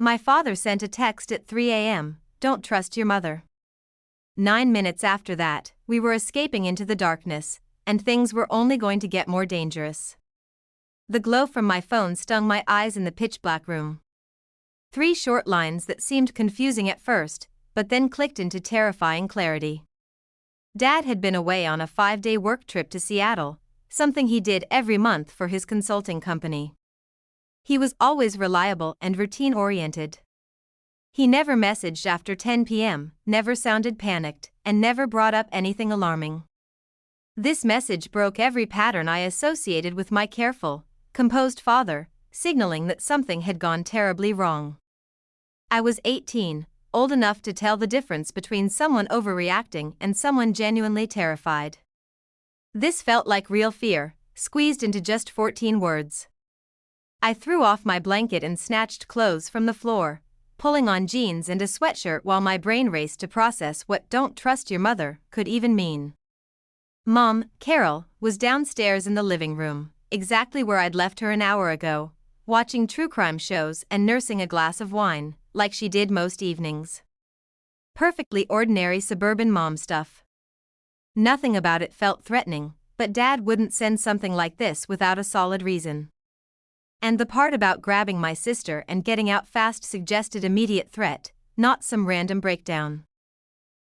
My father sent a text at 3 a.m., "Don't trust your mother." 9 minutes after that, we were escaping into the darkness, and things were only going to get more dangerous. The glow from my phone stung my eyes in the pitch-black room. 3 short lines that seemed confusing at first, but then clicked into terrifying clarity. Dad had been away on a 5-day work trip to Seattle, something he did every month for his consulting company. He was always reliable and routine-oriented. He never messaged after 10 p.m., never sounded panicked, and never brought up anything alarming. This message broke every pattern I associated with my careful, composed father, signaling that something had gone terribly wrong. I was 18, old enough to tell the difference between someone overreacting and someone genuinely terrified. This felt like real fear, squeezed into just 14 words. I threw off my blanket and snatched clothes from the floor, pulling on jeans and a sweatshirt while my brain raced to process what "don't trust your mother" could even mean. Mom, Carol, was downstairs in the living room, exactly where I'd left her an hour ago, watching true crime shows and nursing a glass of wine, like she did most evenings. Perfectly ordinary suburban mom stuff. Nothing about it felt threatening, but Dad wouldn't send something like this without a solid reason. And the part about grabbing my sister and getting out fast suggested immediate threat, not some random breakdown.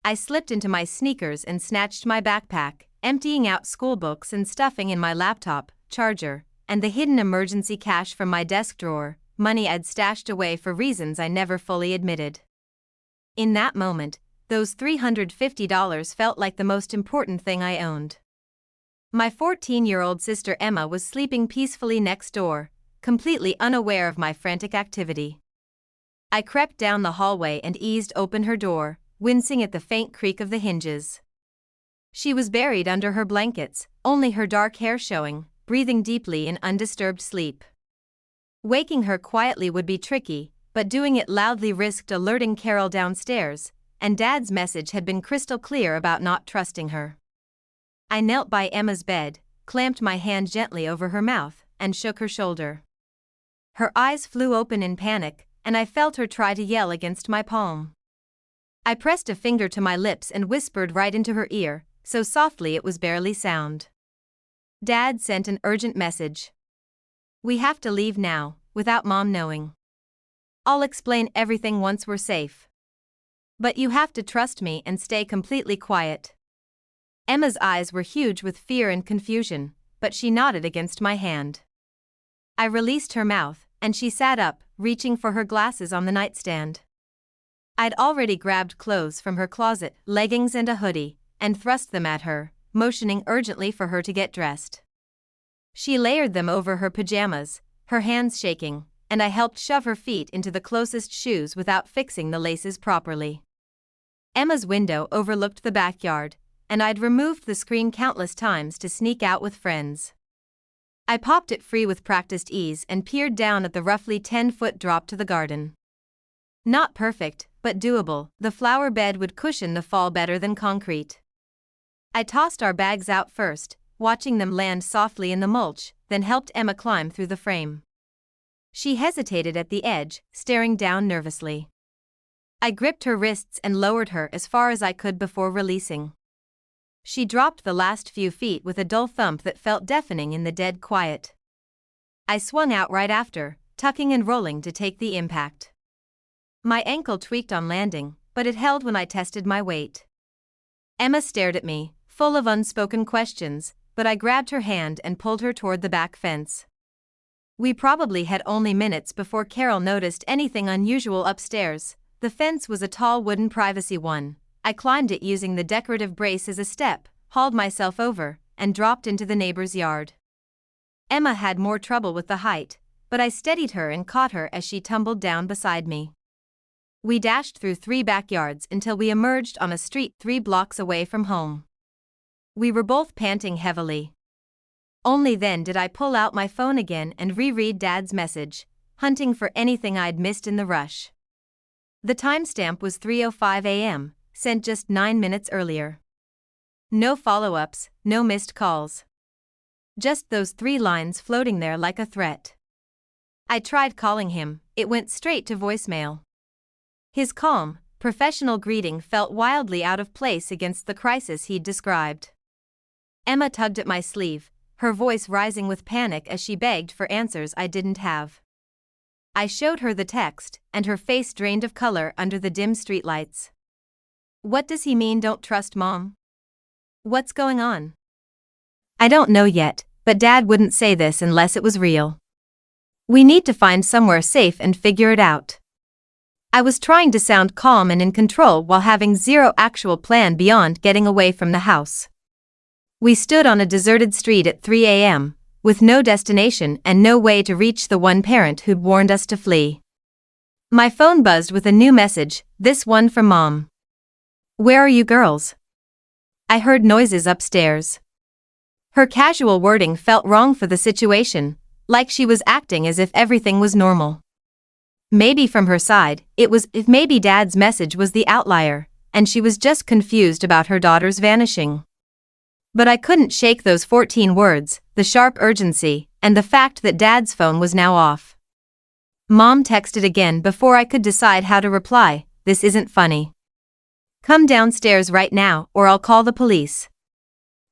I slipped into my sneakers and snatched my backpack, emptying out school books and stuffing in my laptop, charger, and the hidden emergency cash from my desk drawer, money I'd stashed away for reasons I never fully admitted. In that moment, those $350 felt like the most important thing I owned. My 14-year-old sister Emma was sleeping peacefully next door, completely unaware of my frantic activity. I crept down the hallway and eased open her door, wincing at the faint creak of the hinges. She was buried under her blankets, only her dark hair showing, breathing deeply in undisturbed sleep. Waking her quietly would be tricky, but doing it loudly risked alerting Carol downstairs, and Dad's message had been crystal clear about not trusting her. I knelt by Emma's bed, clamped my hand gently over her mouth, and shook her shoulder. Her eyes flew open in panic, and I felt her try to yell against my palm. I pressed a finger to my lips and whispered right into her ear, so softly it was barely sound. Dad sent an urgent message. "We have to leave now, without Mom knowing. I'll explain everything once we're safe. But you have to trust me and stay completely quiet." Emma's eyes were huge with fear and confusion, but she nodded against my hand. I released her mouth, and she sat up, reaching for her glasses on the nightstand. I'd already grabbed clothes from her closet, leggings and a hoodie, and thrust them at her, motioning urgently for her to get dressed. She layered them over her pajamas, her hands shaking, and I helped shove her feet into the closest shoes without fixing the laces properly. Emma's window overlooked the backyard, and I'd removed the screen countless times to sneak out with friends. I popped it free with practiced ease and peered down at the roughly 10-foot drop to the garden. Not perfect, but doable, the flower bed would cushion the fall better than concrete. I tossed our bags out first, watching them land softly in the mulch, then helped Emma climb through the frame. She hesitated at the edge, staring down nervously. I gripped her wrists and lowered her as far as I could before releasing. She dropped the last few feet with a dull thump that felt deafening in the dead quiet. I swung out right after, tucking and rolling to take the impact. My ankle tweaked on landing, but it held when I tested my weight. Emma stared at me, full of unspoken questions, but I grabbed her hand and pulled her toward the back fence. We probably had only minutes before Carol noticed anything unusual upstairs. The fence was a tall wooden privacy one. I climbed it using the decorative brace as a step, hauled myself over, and dropped into the neighbor's yard. Emma had more trouble with the height, but I steadied her and caught her as she tumbled down beside me. We dashed through 3 backyards until we emerged on a street 3 blocks away from home. We were both panting heavily. Only then did I pull out my phone again and reread Dad's message, hunting for anything I'd missed in the rush. The timestamp was 3:05 a.m., sent just 9 minutes earlier. No follow-ups, no missed calls. Just those 3 lines floating there like a threat. I tried calling him, it went straight to voicemail. His calm, professional greeting felt wildly out of place against the crisis he'd described. Emma tugged at my sleeve, her voice rising with panic as she begged for answers I didn't have. I showed her the text, and her face drained of color under the dim streetlights. What does he mean, don't trust Mom? What's going on? I don't know yet, but Dad wouldn't say this unless it was real. We need to find somewhere safe and figure it out. I was trying to sound calm and in control while having zero actual plan beyond getting away from the house. We stood on a deserted street at 3 a.m., with no destination and no way to reach the one parent who'd warned us to flee. My phone buzzed with a new message, this one from Mom. Where are you girls? I heard noises upstairs. Her casual wording felt wrong for the situation, like she was acting as if everything was normal. Maybe from her side, maybe Dad's message was the outlier, and she was just confused about her daughter's vanishing. But I couldn't shake those 14 words, the sharp urgency, and the fact that Dad's phone was now off. Mom texted again before I could decide how to reply, this isn't funny. Come downstairs right now or I'll call the police.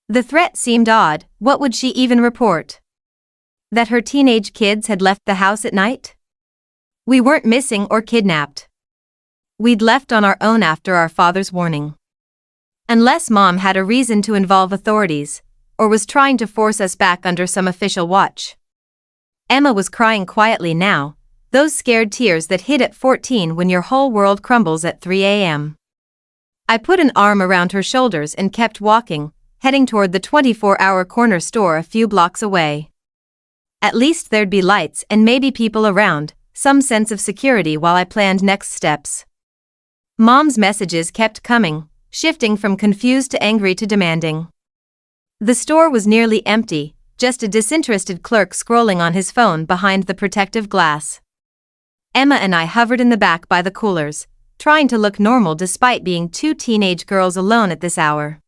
The threat seemed odd, what would she even report? That her teenage kids had left the house at night? We weren't missing or kidnapped. We'd left on our own after our father's warning. Unless Mom had a reason to involve authorities, or was trying to force us back under some official watch. Emma was crying quietly now, those scared tears that hit at 14 when your whole world crumbles at 3 a.m. I put an arm around her shoulders and kept walking, heading toward the 24-hour corner store a few blocks away. At least there'd be lights and maybe people around, some sense of security while I planned next steps. Mom's messages kept coming, shifting from confused to angry to demanding. The store was nearly empty, just a disinterested clerk scrolling on his phone behind the protective glass. Emma and I hovered in the back by the coolers, trying to look normal despite being two teenage girls alone at this hour.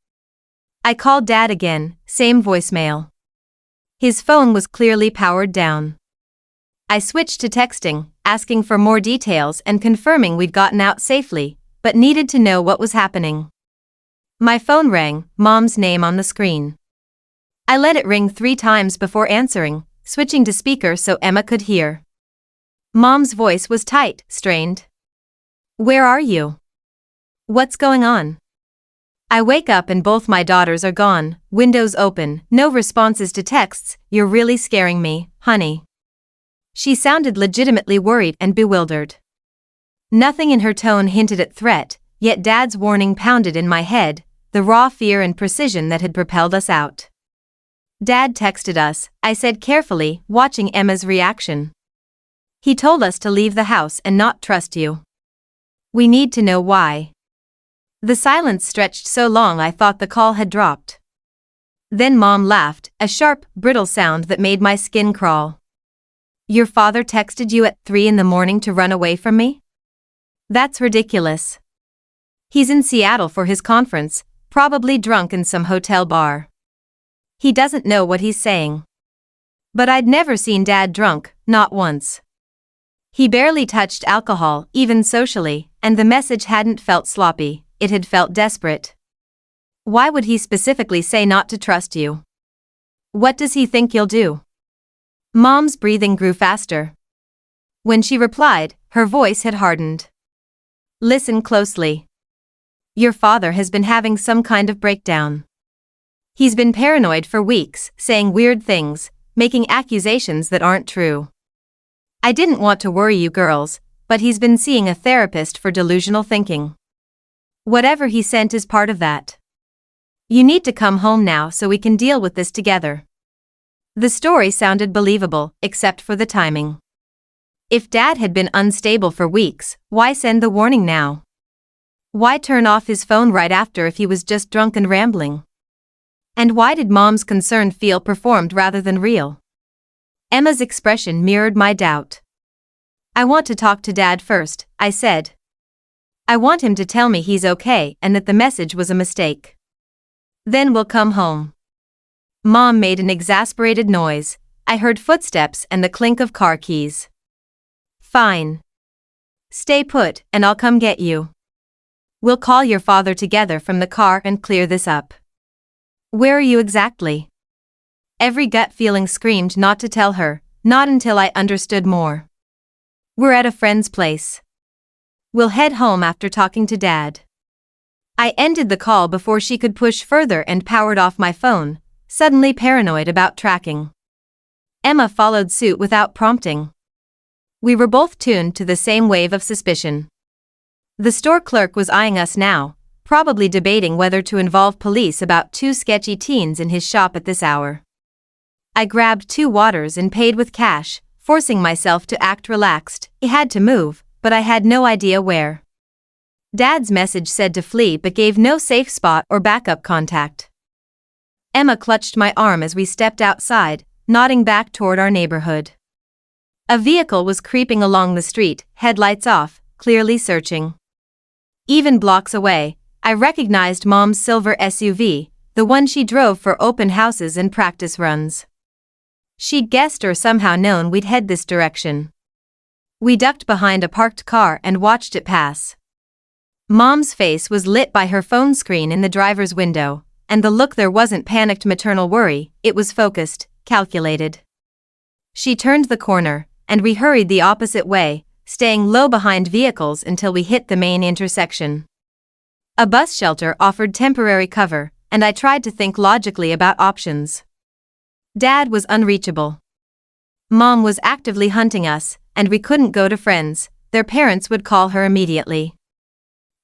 I called Dad again, same voicemail. His phone was clearly powered down. I switched to texting, asking for more details and confirming we'd gotten out safely, but needed to know what was happening. My phone rang, Mom's name on the screen. I let it ring 3 times before answering, switching to speaker so Emma could hear. Mom's voice was tight, strained. Where are you? What's going on? I wake up and both my daughters are gone, windows open, no responses to texts, you're really scaring me, honey. She sounded legitimately worried and bewildered. Nothing in her tone hinted at threat, yet Dad's warning pounded in my head, the raw fear and precision that had propelled us out. Dad texted us, I said carefully, watching Emma's reaction. He told us to leave the house and not trust you. We need to know why. The silence stretched so long I thought the call had dropped. Then Mom laughed, a sharp, brittle sound that made my skin crawl. Your father texted you at 3 in the morning to run away from me? That's ridiculous. He's in Seattle for his conference, probably drunk in some hotel bar. He doesn't know what he's saying. But I'd never seen Dad drunk, not once. He barely touched alcohol, even socially, and the message hadn't felt sloppy, it had felt desperate. Why would he specifically say not to trust you? What does he think you'll do? Mom's breathing grew faster. When she replied, her voice had hardened. Listen closely. Your father has been having some kind of breakdown. He's been paranoid for weeks, saying weird things, making accusations that aren't true. I didn't want to worry you girls, but he's been seeing a therapist for delusional thinking. Whatever he sent is part of that. You need to come home now so we can deal with this together. The story sounded believable, except for the timing. If Dad had been unstable for weeks, why send the warning now? Why turn off his phone right after if he was just drunk and rambling? And why did Mom's concern feel performed rather than real? Emma's expression mirrored my doubt. I want to talk to Dad first, I said. I want him to tell me he's okay and that the message was a mistake. Then we'll come home. Mom made an exasperated noise. I heard footsteps and the clink of car keys. Fine. Stay put, and I'll come get you. We'll call your father together from the car and clear this up. Where are you exactly? Every gut feeling screamed not to tell her, not until I understood more. We're at a friend's place. We'll head home after talking to Dad. I ended the call before she could push further and powered off my phone, suddenly paranoid about tracking. Emma followed suit without prompting. We were both tuned to the same wave of suspicion. The store clerk was eyeing us now, probably debating whether to involve police about 2 sketchy teens in his shop at this hour. I grabbed 2 waters and paid with cash, forcing myself to act relaxed. I had to move, but I had no idea where. Dad's message said to flee but gave no safe spot or backup contact. Emma clutched my arm as we stepped outside, nodding back toward our neighborhood. A vehicle was creeping along the street, headlights off, clearly searching. Even blocks away, I recognized Mom's silver SUV, the one she drove for open houses and practice runs. She'd guessed or somehow known we'd head this direction. We ducked behind a parked car and watched it pass. Mom's face was lit by her phone screen in the driver's window, and the look there wasn't panicked maternal worry, it was focused, calculated. She turned the corner, and we hurried the opposite way, staying low behind vehicles until we hit the main intersection. A bus shelter offered temporary cover, and I tried to think logically about options. Dad was unreachable. Mom was actively hunting us, and we couldn't go to friends, their parents would call her immediately.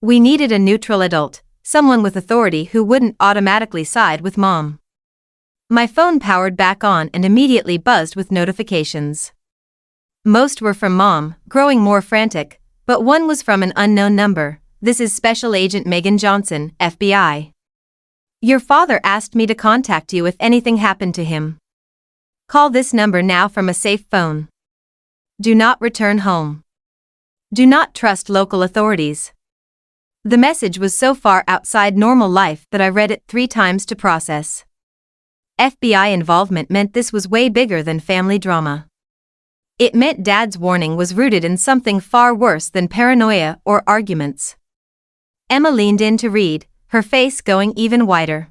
We needed a neutral adult, someone with authority who wouldn't automatically side with Mom. My phone powered back on and immediately buzzed with notifications. Most were from Mom, growing more frantic, but one was from an unknown number. This is Special Agent Megan Johnson, FBI. Your father asked me to contact you if anything happened to him. Call this number now from a safe phone. Do not return home. Do not trust local authorities. The message was so far outside normal life that I read it 3 times to process. FBI involvement meant this was way bigger than family drama. It meant Dad's warning was rooted in something far worse than paranoia or arguments. Emma leaned in to read, her face going even whiter.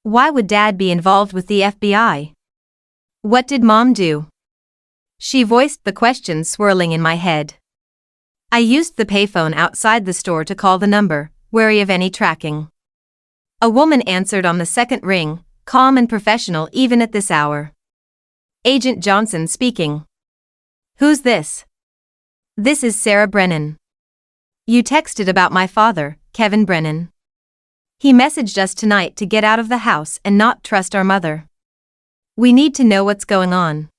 Why would Dad be involved with the FBI? What did Mom do? She voiced the questions swirling in my head. I used the payphone outside the store to call the number, wary of any tracking. A woman answered on the second ring, calm and professional even at this hour. Agent Johnson speaking. Who's this? This is Sarah Brennan. You texted about my father, Kevin Brennan. He messaged us tonight to get out of the house and not trust our mother. We need to know what's going on.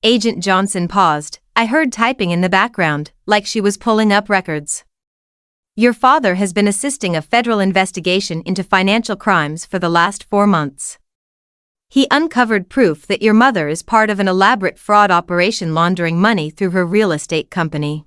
Agent Johnson paused. I heard typing in the background, like she was pulling up records. Your father has been assisting a federal investigation into financial crimes for the last 4 months. He uncovered proof that your mother is part of an elaborate fraud operation laundering money through her real estate company.